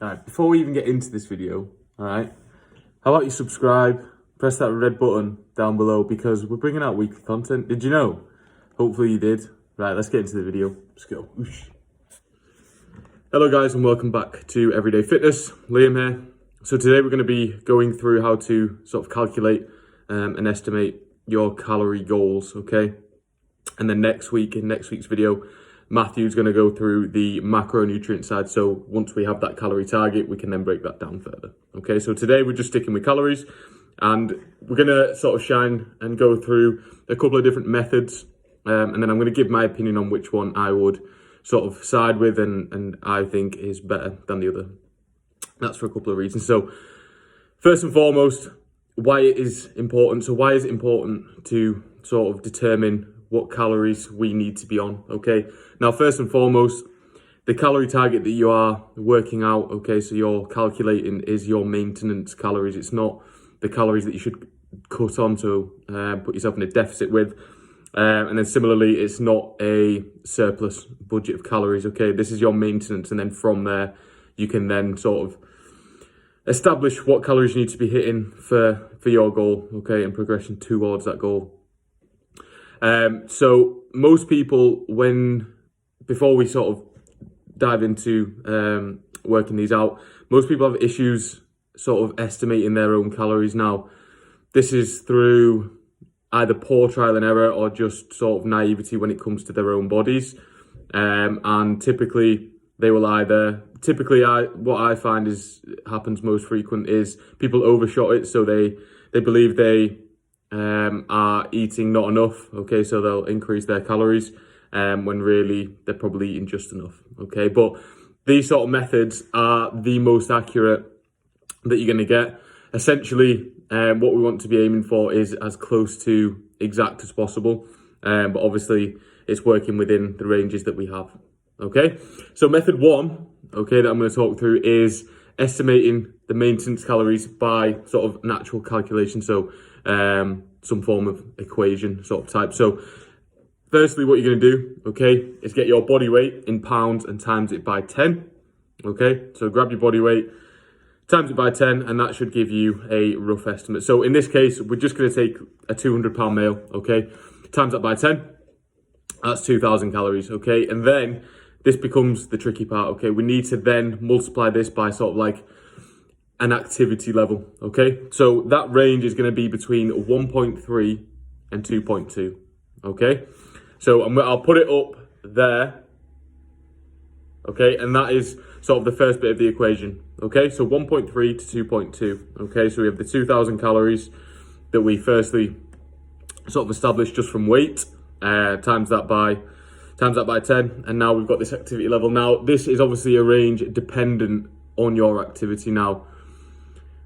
Alright, before we even get into this video, alright, how about you subscribe, press that red button down below because we're bringing out weekly content. Did you know? Hopefully you did. Right, let's get into the video. Let's go. Oosh. Hello guys and welcome back to Everyday Fitness. Liam here. So today we're going to be going through how to sort of calculate and estimate your calorie goals, okay? And then next week, in next week's video, Matthew's going to go through the macronutrient side. So once we have that calorie target, we can then break that down further. Okay, so today we're just sticking with calories and we're going to sort of shine and go through a couple of different methods. And then I'm going to give my opinion on which one I would sort of side with and I think is better than the other. That's for a couple of reasons. So first and foremost, why it is important. So why is it important to sort of determine what calories we need to be on, okay? Now, first and foremost, the calorie target that you are working out, okay, so you're calculating is your maintenance calories. It's not the calories that you should cut on to put yourself in a deficit with. And then similarly, it's not a surplus budget of calories, okay? This is your maintenance, and then from there, you can then sort of establish what calories you need to be hitting for your goal, okay, and progression towards that goal. So most people, before we sort of dive into working these out, most people have issues sort of estimating their own calories. Now, this is through either poor trial and error or just sort of naivety when it comes to their own bodies. And typically they will what I find happens most frequent is people overshot it. So they believe they are eating not enough, okay, so they'll increase their calories when really they're probably eating just enough, okay? But these sort of methods are the most accurate that you're going to get. Essentially, what we want to be aiming for is as close to exact as possible, but obviously it's working within the ranges that we have, okay? So method one, okay, that I'm going to talk through is estimating the maintenance calories by sort of natural calculation. So some form of equation sort of type. So firstly, what you're going to do, okay, is get your body weight in pounds and times it by 10. Okay, so grab your body weight, times it by 10, and that should give you a rough estimate. So in this case, we're just going to take a 200-pound male, okay, times that by 10, that's 2,000 calories, okay, and then this becomes the tricky part, okay, we need to then multiply this by sort of like an activity level, okay? So that range is going to be between 1.3 and 2.2, okay? So I'll put it up there, okay? And that is sort of the first bit of the equation, okay? So 1.3 to 2.2, okay? So we have the 2,000 calories that we firstly sort of established just from weight, times that by 10, and now we've got this activity level. Now, this is obviously a range dependent on your activity. Now,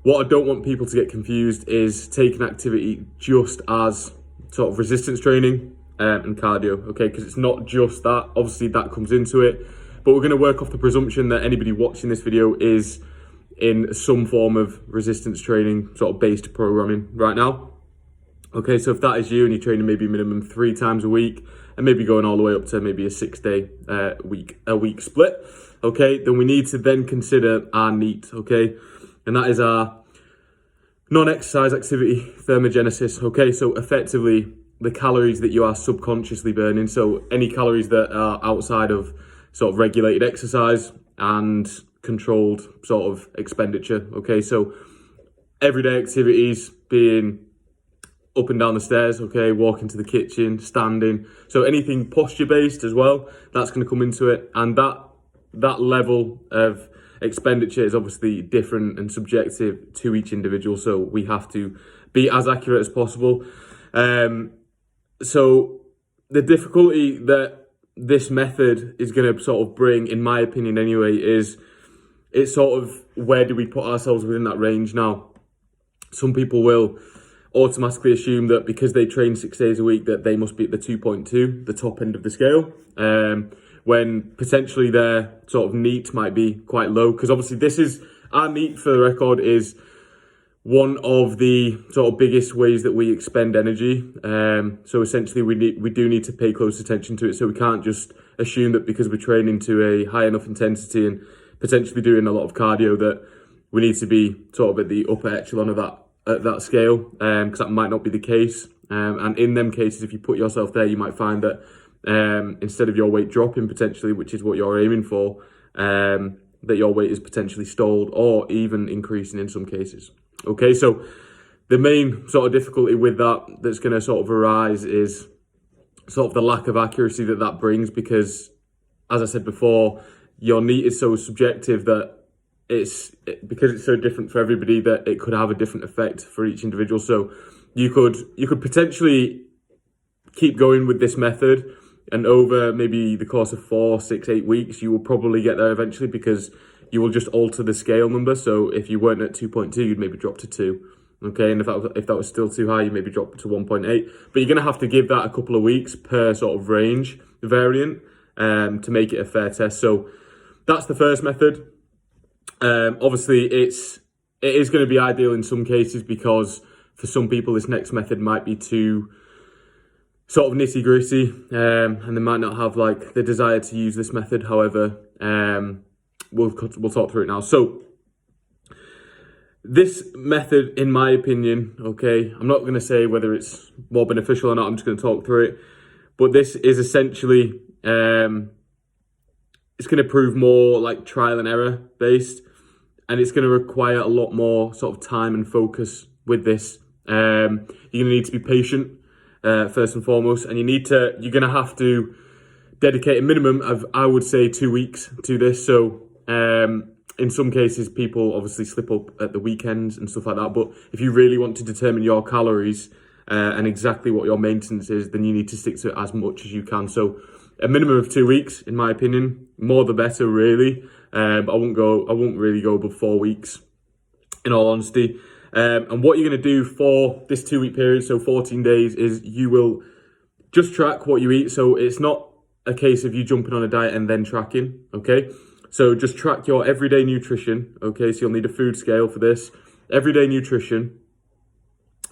what I don't want people to get confused is taking activity just as sort of resistance training and cardio, okay? Because it's not just that. Obviously, that comes into it. But we're going to work off the presumption that anybody watching this video is in some form of resistance training sort of based programming right now. Okay, so if that is you and you're training maybe minimum 3 times a week and maybe going all the way up to maybe a 6-day week split, okay, then we need to then consider our NEAT, okay? And that is our non-exercise activity thermogenesis, okay? So effectively, the calories that you are subconsciously burning. So any calories that are outside of sort of regulated exercise and controlled sort of expenditure, okay? So everyday activities being up and down the stairs, okay, walking to the kitchen, standing. So anything posture-based as well, that's going to come into it. And that level of expenditure is obviously different and subjective to each individual, so we have to be as accurate as possible. So the difficulty that this method is going to sort of bring, in my opinion anyway, is it's sort of where do we put ourselves within that range. Now, some people will automatically assume that because they train 6 days a week that they must be at the 2.2, the top end of the scale, when potentially their sort of NEAT might be quite low, because obviously this is, our NEAT for the record is one of the sort of biggest ways that we expend energy. So essentially we do need to pay close attention to it. So we can't just assume that because we're training to a high enough intensity and potentially doing a lot of cardio, that we need to be sort of at the upper echelon of that scale, because that might not be the case. And in them cases, if you put yourself there, you might find that instead of your weight dropping potentially, which is what you're aiming for, that your weight is potentially stalled or even increasing in some cases. Okay, so the main sort of difficulty with that's going to sort of arise is sort of the lack of accuracy that brings, because, as I said before, your NEAT is so subjective that because it's so different for everybody, that it could have a different effect for each individual. So you could potentially keep going with this method, and over maybe the course of 4, 6, 8 weeks, you will probably get there eventually, because you will just alter the scale number. So if you weren't at 2.2, you'd maybe drop to 2. Okay, and if that was still too high, you maybe drop to 1.8. But you're going to have to give that a couple of weeks per sort of range variant to make it a fair test. So that's the first method. Obviously, it is going to be ideal in some cases, because for some people this next method might be too sort of nitty gritty, and they might not have like the desire to use this method. However, we'll talk through it now. So this method, in my opinion, okay, I'm not going to say whether it's more beneficial or not, I'm just going to talk through it, but this is essentially, it's going to prove more like trial and error based, and it's going to require a lot more sort of time and focus with this. You're going to need to be patient, first and foremost, and you're going to have to dedicate a minimum of, I would say, 2 weeks to this. So in some cases, people obviously slip up at the weekends and stuff like that. But if you really want to determine your calories and exactly what your maintenance is, then you need to stick to it as much as you can. So a minimum of 2 weeks, in my opinion, more the better, really. But I won't really go above 4 weeks, in all honesty. And what you're going to do for this 2 week period, so 14 days, is you will just track what you eat. So it's not a case of you jumping on a diet and then tracking, okay? So just track your everyday nutrition, okay? So you'll need a food scale for this. Everyday nutrition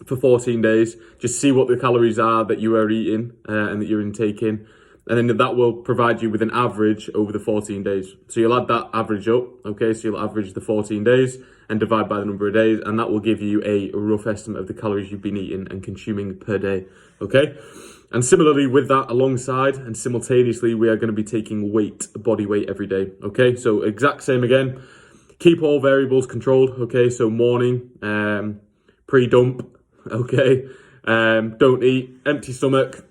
for 14 days. Just see what the calories are that you are eating and that you're intaking. And then that will provide you with an average over the 14 days. So you'll add that average up, okay? So you'll average the 14 days and divide by the number of days, and that will give you a rough estimate of the calories you've been eating and consuming per day, okay? And similarly with that, alongside and simultaneously, we are going to be taking body weight every day, okay? So exact same again. Keep all variables controlled, okay? So morning, pre-dump, okay? Don't eat, empty stomach,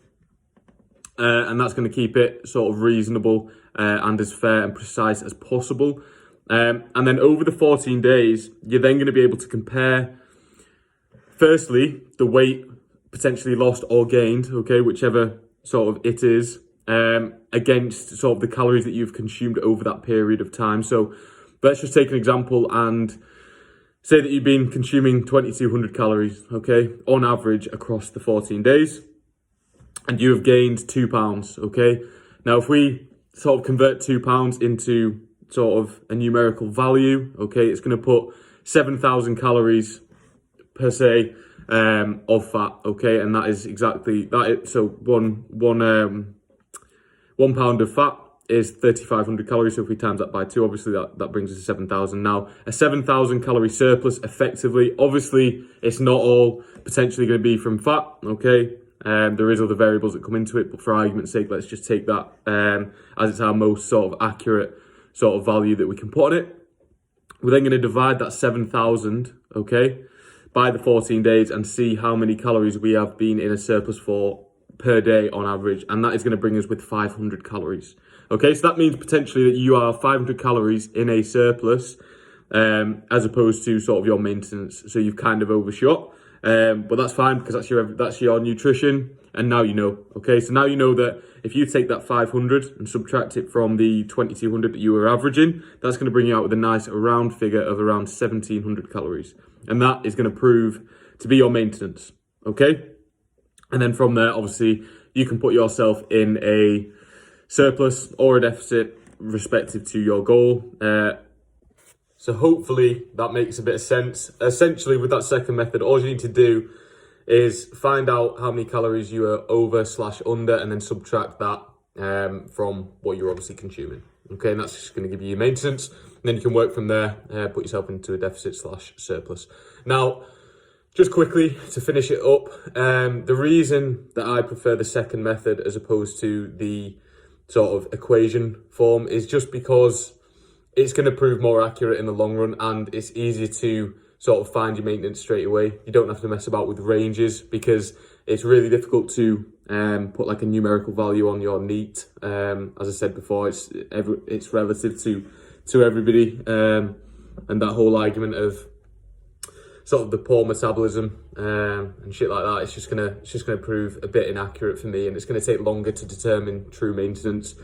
and that's going to keep it sort of reasonable and as fair and precise as possible. And then over the 14 days, you're then going to be able to compare, firstly, the weight potentially lost or gained, okay, whichever sort of it is, against sort of the calories that you've consumed over that period of time. So let's just take an example and say that you've been consuming 2,200 calories, okay, on average across the 14 days, and you have gained 2 pounds, okay? Now, if we sort of convert 2 pounds into sort of a numerical value, okay, it's going to put 7,000 calories per se of fat, okay, and that is exactly that. So one pound of fat is 3,500 calories. So if we times that by 2, obviously that brings us to 7,000. Now, a 7,000 calorie surplus, effectively, obviously, it's not all potentially going to be from fat, okay. There is other variables that come into it, but for argument's sake, let's just take that as it's our most sort of accurate sort of value that we can put on it. We're then going to divide that 7,000, okay, by the 14 days and see how many calories we have been in a surplus for per day on average, and that is going to bring us with 500 calories. Okay, so that means potentially that you are 500 calories in a surplus as opposed to sort of your maintenance. So you've kind of overshot. But that's fine, because that's your nutrition, and now you know. Okay, so now you know that if you take that 500 and subtract it from the 2,200 that you were averaging, that's going to bring you out with a nice round figure of around 1,700 calories, and that is going to prove to be your maintenance. Okay, and then from there, obviously, you can put yourself in a surplus or a deficit, respective to your goal. So hopefully that makes a bit of sense. Essentially, with that second method, all you need to do is find out how many calories you are over/under, and then subtract that from what you're obviously consuming. Okay, and that's just going to give you your maintenance. then you can work from there, put yourself into a deficit / surplus. Now, just quickly to finish it up, the reason that I prefer the second method as opposed to the sort of equation form is just because it's going to prove more accurate in the long run, and it's easier to sort of find your maintenance straight away. You don't have to mess about with ranges because it's really difficult to put like a numerical value on your neat. As I said before, it's relative to everybody, and that whole argument of sort of the poor metabolism and shit like that, it's just gonna prove a bit inaccurate for me, and it's gonna take longer to determine true maintenance.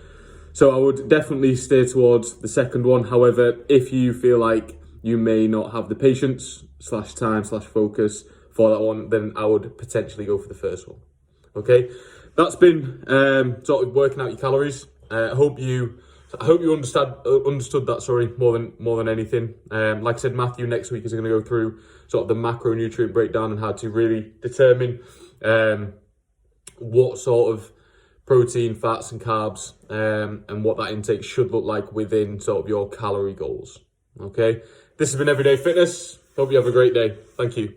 So I would definitely steer towards the second one. However, if you feel like you may not have the patience / time / focus for that one, then I would potentially go for the first one. Okay, that's been sort of working out your calories. I hope you understood that. Sorry, more than anything. Like I said, Matthew next week is going to go through sort of the macronutrient breakdown and how to really determine what sort of protein, fats, and carbs, and what that intake should look like within sort of your calorie goals. Okay, this has been Everyday Fitness. Hope you have a great day. Thank you.